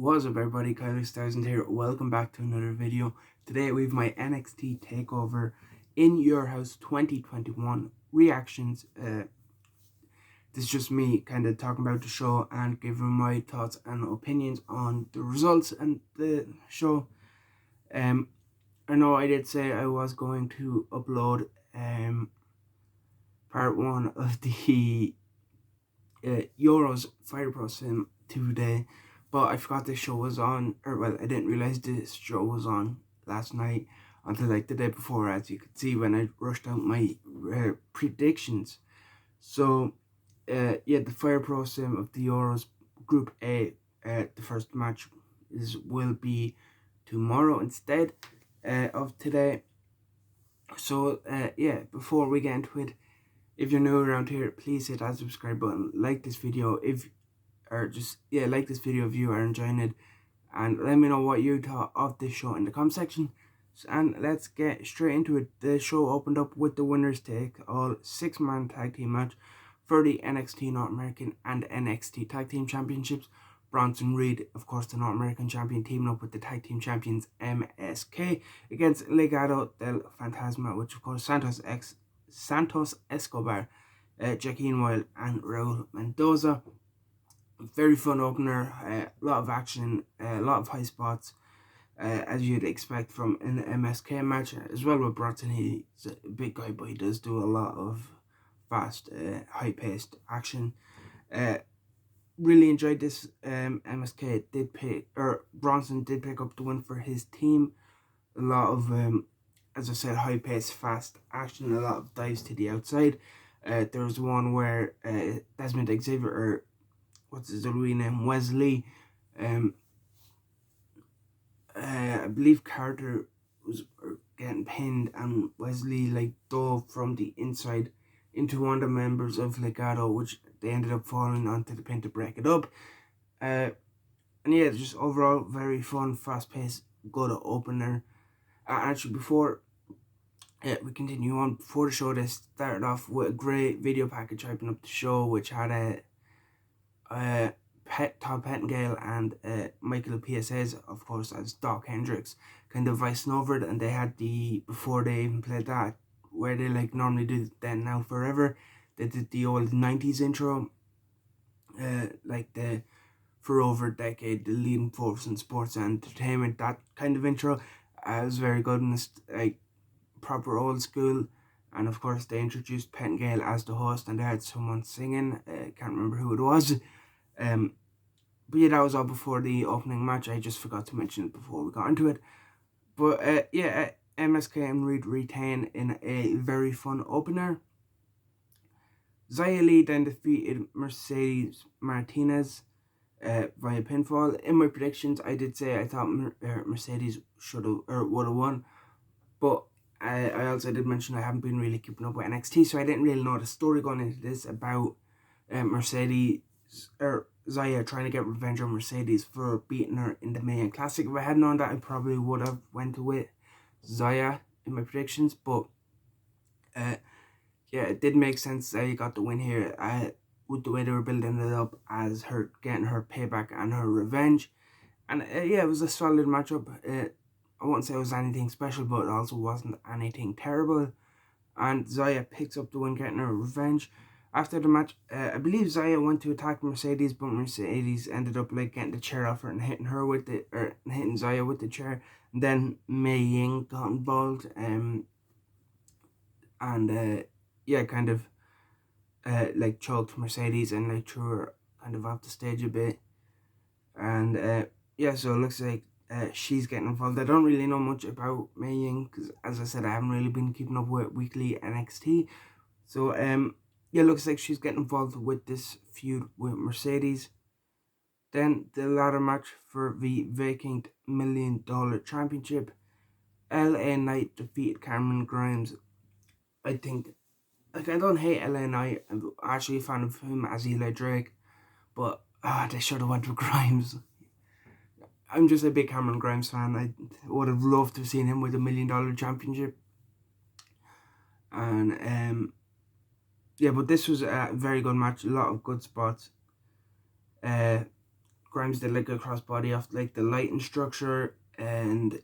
What's up everybody, Kyler1000 here. Welcome back to another video. Today we have my NXT TakeOver in Your House 2021 reactions. This is just me kind of talking about the show and giving my thoughts and opinions on the results and the show. I know I did say I was going to upload part 1 of the Euros Fire Pro Sim today, but I forgot this show was on, or well, I didn't realize this show was on last night until like the day before, as you could see when I rushed out my predictions. So yeah, the Fire Pro Sim of the Euros Group A, the first match will be tomorrow instead of today. So yeah, before we get into it, if you're new around here, please hit that subscribe button, like this video like this video if you are enjoying it, and let me know what you thought of this show in the comment section. And let's get straight into it. The show opened up with the winners take all 6-man tag team match for the NXT North American and NXT Tag Team Championships. Bronson Reed, of course the North American champion, teaming up with the tag team champions MSK against Legado del Fantasma, which of course Santos Escobar, Joaquin Wilde and Raul Mendoza. Very fun opener, a lot of action, a lot of high spots, as you'd expect from an MSK match. As well with Bronson, he's a big guy, but he does do a lot of fast, high-paced action. Really enjoyed this. MSK did Bronson did pick up the win for his team. A lot of, as I said, high-paced, fast action, a lot of dives to the outside. There was one where Desmond Xavier, or what's his other name, Wesley, I believe Carter was getting pinned, and Wesley like dove from the inside into one of the members of Legado, which they ended up falling onto the pin to break it up. And yeah, just overall very fun, fast-paced, good opener. Actually, before we continue on, before the show, they started off with a great video package hyping up the show, which had Todd Pettengill and Michael PSAs, of course, as Doc Hendricks, kind of voicing over it. And they had before they even played that, where they like normally do Then Now Forever, they did the old 90s intro, like the for over a decade, the leading force in sports and entertainment, that kind of intro. It was very good, and it's like proper old school. And of course they introduced Pettengill as the host, and they had someone singing, can't remember who it was. But yeah, that was all before the opening match. I just forgot to mention it before we got into it. But yeah, MSK and Reed retain in a very fun opener. Xia Li then defeated Mercedes Martinez via pinfall. In my predictions, I did say I thought Mercedes should have or would have won, but I also did mention I haven't been really keeping up with NXT, so I didn't really know the story going into this about Mercedes or Xia trying to get revenge on Mercedes for beating her in the Mae Young Classic. If I had known that, I probably would have went with Xia in my predictions, but yeah, it did make sense that you got the win here. With the way they were building it up as her getting her payback and her revenge. And yeah, it was a solid matchup. I wouldn't say it was anything special, but it also wasn't anything terrible. And Xia picks up the win, getting her revenge. After the match, I believe Xia went to attack Mercedes, but Mercedes ended up like getting the chair off her and hitting her with it, or hitting Xia with the chair. And then Mei Ying got involved, and yeah, kind of like choked Mercedes and like threw her kind of off the stage a bit. And yeah, so it looks like she's getting involved. I don't really know much about Mei Ying because, as I said, I haven't really been keeping up with weekly NXT. So yeah, looks like she's getting involved with this feud with Mercedes. Then the ladder match for the vacant $1 million championship. LA Knight defeated Cameron Grimes. I think, like, I don't hate LA Knight. I'm actually a fan of him as Eli Drake, but they should have went with Grimes. I'm just a big Cameron Grimes fan. I would have loved to have seen him with $1 million championship. And yeah, but this was a very good match. A lot of good spots. Grimes did like a crossbody off like the lighting structure, and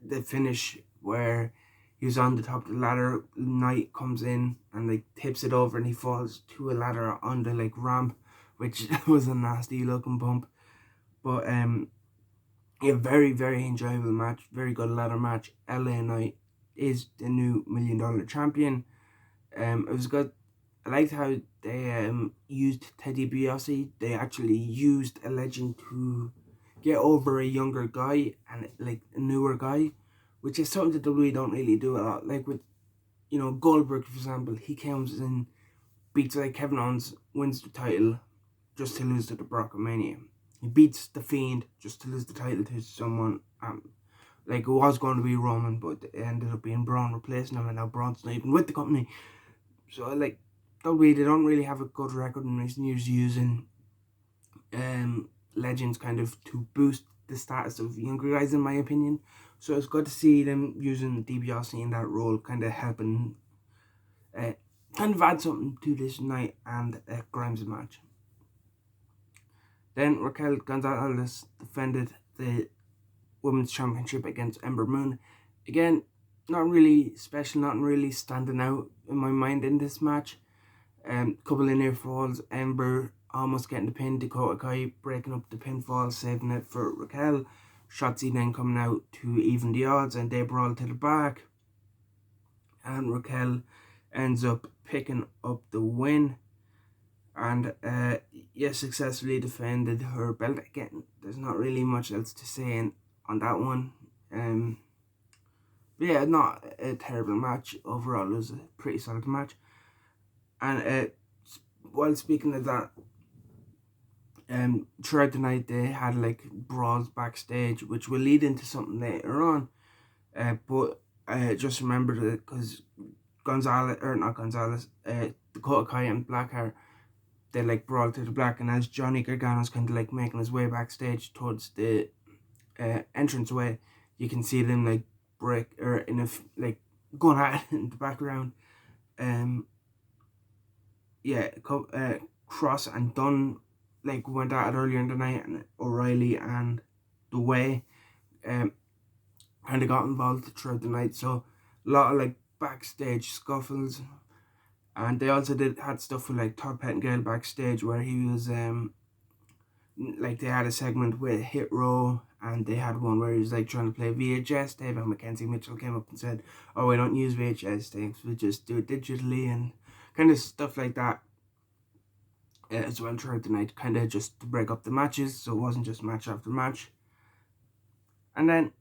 the finish where he was on the top of the ladder. Knight comes in and like tips it over, and he falls to a ladder on the like ramp, which was a nasty looking bump. But a very, very enjoyable match, very good ladder match. LA Knight is the new $1 million champion. It was good. I liked how they used Teddy DiBiase. They actually used a legend to get over a younger guy and like a newer guy, which is something that WWE don't really do a lot. Like with Goldberg, for example, he comes in, beats like Kevin Owens, wins the title just to lose to the Brock Mania. He beats the Fiend just to lose the title to someone. Like it was going to be Roman, but it ended up being Braun replacing him, and now Braun's not even with the company. So like WWE, they don't really have a good record in recent years using legends kind of to boost the status of younger guys, in my opinion. So it's good to see them using DiBiase in that role, kind of helping kind of add something to this night and Grimes' match. Then Raquel Gonzalez defended the Women's Championship against Ember Moon. Again, not really special, not really standing out in my mind in this match. Couple of near falls, Ember almost getting the pin, Dakota Kai breaking up the pinfall, saving it for Raquel. Shotzi then coming out to even the odds, and they brawl to the back. And Raquel ends up picking up the win. And successfully defended her belt. Again, there's not really much else to say on that one. But yeah, not a terrible match overall. It was a pretty solid match. And while speaking of that, throughout the night they had like brawls backstage, which will lead into something later on. But just remember that because Dakota Kai and Blackheart, they like brawl to the black, and as Johnny Gargano's kind of like making his way backstage towards the entranceway, you can see them like break or like going at it in the background. Cross and Dunn like went at it earlier in the night, and O'Reilly and The Way kind of got involved throughout the night. So a lot of like backstage scuffles. And they also had stuff with like Todd Pettengill backstage, where he was like they had a segment with Hit Row, and they had one where he was like trying to play VHS tape, and Mackenzie Mitchell came up and said, "Oh, we don't use VHS tapes, we just do it digitally," and kind of stuff like that as well throughout the night, kind of just to break up the matches, so it wasn't just match after match. And then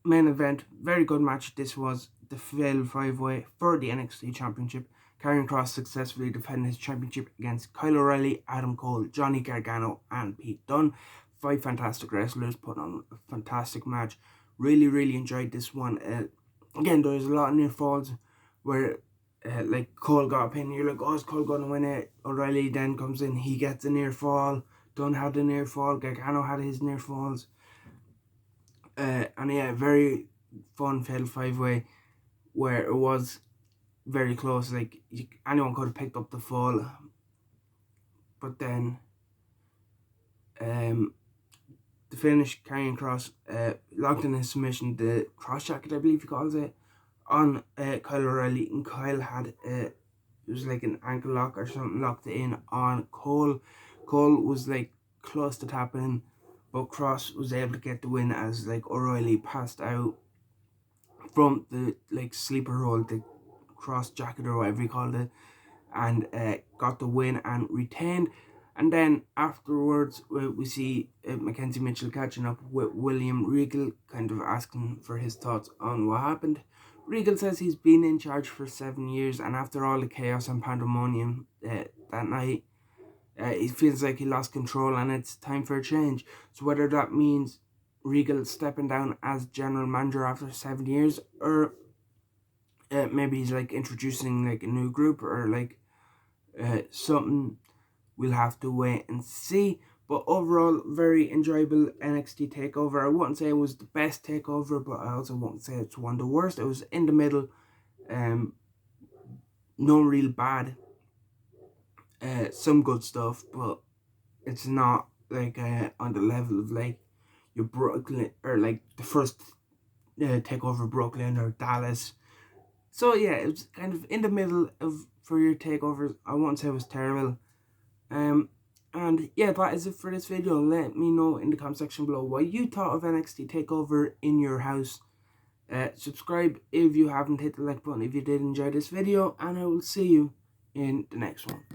main event, very good match. This was the Fatal 5-Way for the NXT Championship. Karrion Kross successfully defended his championship against Kyle O'Reilly, Adam Cole, Johnny Gargano, and Pete Dunne. 5 fantastic wrestlers putting on a fantastic match. Really, really enjoyed this one. Again, there was a lot of near falls where like Cole got a pin. You're like, oh, is Cole going to win it? O'Reilly then comes in, he gets a near fall. Dunne had a near fall. Gargano had his near falls. And yeah, very fun Fatal 5-Way where it was very close. Like anyone could have picked up the fall, but then the finish, Karrion Kross locked in his submission, the cross jacket I believe he calls it, on Kyle O'Reilly, and Kyle had it was like an ankle lock or something locked in on Cole. Cole was like close to tapping, but Kross was able to get the win as like O'Reilly passed out from the like sleeper hold, the cross jacket or whatever you called it, and got the win and retained. And then afterwards we see Mackenzie Mitchell catching up with William Regal, kind of asking for his thoughts on what happened. Regal says he's been in charge for 7 years, and after all the chaos and pandemonium that night, he feels like he lost control and it's time for a change. So whether that means Regal stepping down as general manager after 7 years, or maybe he's like introducing like a new group, or like something, we'll have to wait and see. But overall, very enjoyable NXT TakeOver. I wouldn't say it was the best TakeOver, but I also won't say it's one of the worst. It was in the middle. No real bad. Some good stuff, but it's not like on the level of like your Brooklyn, or like the first takeover Brooklyn or Dallas. So yeah, it was kind of in the middle of for your takeovers. I won't say it was terrible. Um, and yeah, that is it for this video. Let me know in the comment section below what you thought of NXT TakeOver in your house. Subscribe if you haven't, hit the like button if you did enjoy this video, and I will see you in the next one.